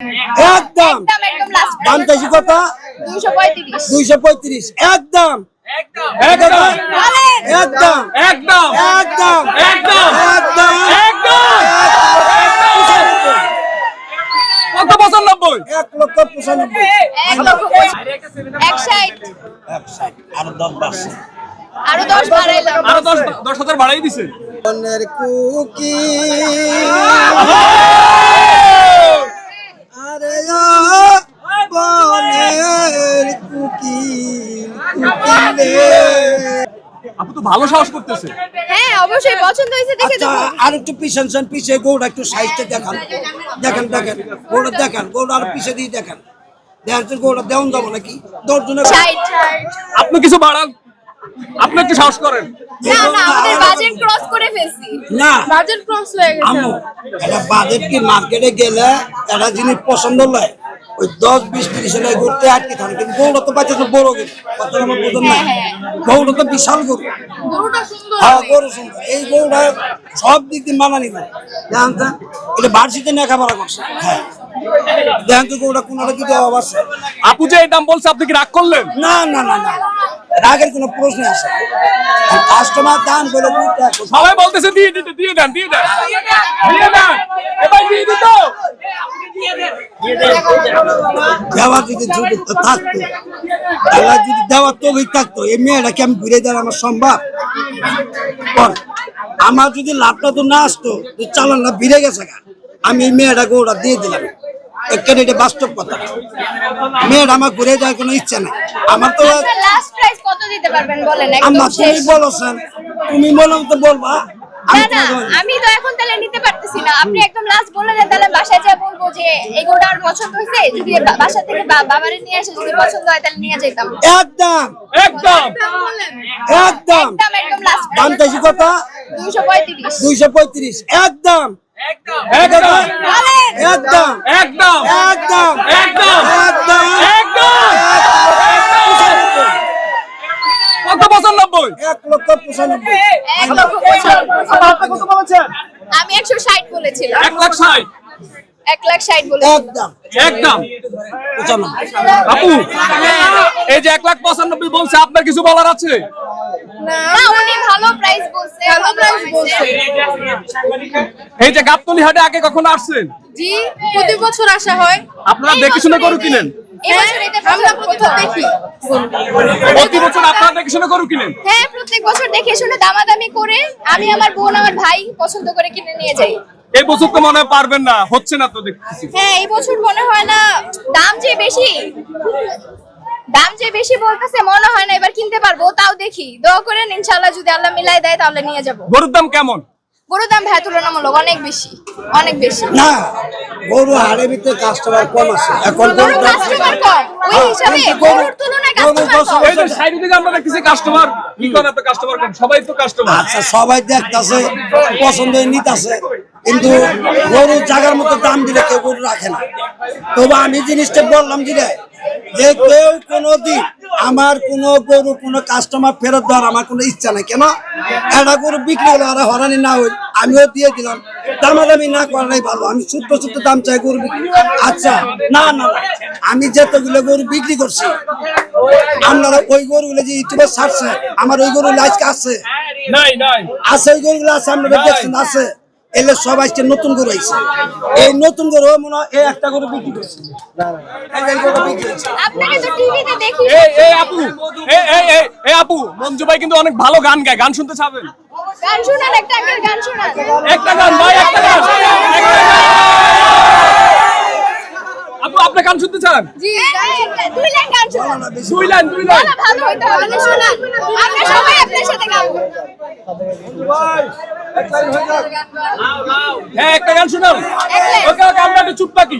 একদম দাম চাইছি কত? 235 একদম একদম একদম একদম একদম একদম একদম কত 95 1,95,000 আরো 10 বাড়ছে আরো 10 বাড়াইলাম আরো 10,000 বাড়াই দিছে বনের কুকি আরে ও বনের কুকি আপু তো ভালো সাহস করতেছে। হ্যাঁ অবশ্যই পছন্দ হয়েছে দেখে আচ্ছা আর একটু পিছন পিছে গোড়া একটু সাইজটা দেখান দেখেন দেখেন গোড়া দেখেন গোড়া আর পিছে দিয়ে দেখেন দেড়জন গোড়া দেওয়ান যাবো নাকি 10 জনের 60 আপনি কিছু বাড়ান আপনি একটু সাহস করেন না না আমাদের বাজেট ক্রস করে ফেলছি না বাজেট ক্রস হয়ে গেছে আম্মু এটা বাজেট কি মার্কেটে গেলে একটা জিনিস পছন্দ হয় ওই 10-20-30 টাকা ঘুরতে আটকে থাকে কিন্তু গরুটা তো বাচ্চা তো বড় গরু কথা আমার বোঝেন না গরুটা তো বিশাল গরু গরুটা সুন্দর হ্যাঁ গরু সুন্দর এই গরুটা সব দিক দিয়ে মানানি গরু জানতে এটা বার্ষিতে লেখাপড়া করছে হ্যাঁ দেখেন তো গরুটা কোনোটা কি দেওয়া আছে আপু যে এই দাম বলছে আপনি কি রাগ করলেন? না না না না রাগের কোনো প্রশ্ন আছে কাস্টমার দাম বলে সবাই বলতেছে দিয়ে দিতে দিয়ে দেন দিয়ে দেন দিয়ে দেন এবার দিয়ে দিত দেওয়া যদি থাকতো তাহলে যদি দেওয়ার তবেই থাকতো এই মেয়েটা কি আমি ঘুরে দেওয়ার আমার সম্ভব আমার যদি লাভটা তো না আসতো চালানটা ভিড়ে গেছে আমি এই মেয়েটাকে ওটা দিয়ে দিলাম এখানে এটা বাস্তব কথা মেয়েটা আমার ঘুরে যাওয়ার কোনো ইচ্ছা নেই আমার তো লাস্ট প্রাইস কত দিতে পারবেন বলেন আম্মা একদম তুমি শেষ বলোছেন তুমি বলো তো বলবা না না আমি তো এখন তাহলে নিতে পারতেছি না আপনি একদম লাস্ট বলে দেন তাহলে বাসায় যা বলবো যে এই গোটা আর পছন্দ হয়েছে যদি বাসা থেকে বাবারে নিয়ে আসে যদি পছন্দ হয় তাহলে নিয়ে যেতাম একদম একদম একদম একদম লাস্ট দাম চাইছি কত? 235 235 একদম একদম একদম একদম একদম একদম একদম একদম একদম কত 95 1,95,000 1,95,000 আমি 160 বলেছিলাম 1,60,000 1,60 বলেছিলাম একদম একদম 95 আপু এই যে 1,95,000 বলছে আপনার কিছু বলার আছে? না উনি ভালো প্রাইস বলছে ভালো প্রাইস বলছে এই যে গাবতলী হাটে আগে কখনো আসছেন? জি প্রতি বছর আসা হয় আপনারা দেখে শুনে গরু কিনেন? এই বছর এটা আমরা প্রথম দেখি প্রতি বছর আপনারা দেখে শুনে গরু কিনেন? হ্যাঁ প্রত্যেক বছর দেখে শুনে দামাদামি করে আমি আমার বোন আমার ভাই পছন্দ করে কিনে নিয়ে যাই এই বছর তো মনে হয় পারবেন না হচ্ছে না তো দেখতেছি হ্যাঁ এই বছর মনে হয় না দাম যে বেশি বলতেছে মনে হয় না এবার কিনতে পারবো তাও দেখি দোয়া করেন ইনশাআল্লাহ যদি আল্লাহ মিলাই দেয় তাহলে নিয়ে যাব গরুর দাম কেমন? গরুর দাম ভাই তুলনামূলক অনেক বেশি না গরু হাড়ে ভিতরে কাস্টমার কম আছে এখন গরু কাস্টমার কম ওই হিসাবে গরুর তুলনায় কাস্টমার কম এই যে সাইড দিকে আমরা দেখতেছি কাস্টমার কি করে তো কাস্টমার কম সবাই তো কাস্টমার আচ্ছা সবাই দেখতেছে পছন্দ নিতেছে কিন্তু গরু জায়গার মতো দাম দিলে কেউ গরু রাখে না তবে আমি জিনিসটা বললাম যে কেউ কোনোদিন আমার কোনো গরু কোনো কাস্টমার ফেরত দেওয়ার আমার কোনো ইচ্ছা নাই কেন একটা গরু বিক্রি হলো আর হরানি না হইল আমিও দিয়ে দিলাম দামাদামি না করাই ভালো আমি ছোট্ট ছোট্ট দাম চাই গরু বিক্রি আচ্ছা না না আমি যতগুলো গরু বিক্রি করছি আপনারা ওই গরুগুলো যে ইউটিউবে ছাড়ছে আমার ওই গরু আজকে আছে নাই নাই আছে ওই গরুগুলো আছে আপনারা দেখছেন আছে এলে সব আজকে নতুন গরু আইছে এই নতুন গরু মনে হয় এই একটা গরু বিক্রি করছে আপনাকে তো টিভিতে দেখি এই আপু এই আপু মঞ্জু ভাই কিন্তু অনেক ভালো গান গায় গান শুনতে চাবেন? গান শুনান একটা গান শুনান একটা গান ভাই একটা গান আপু আপনি গান শুনতে চান? জি দুই লাইন গান শুনান দুই লাইন বলা ভালো হইতো আপনি শুনান আমরা সবাই আপনার সাথে গাবো হ্যাঁ একটা গান শুনাও ওকে ওকে আমরা একটু চুপ থাকি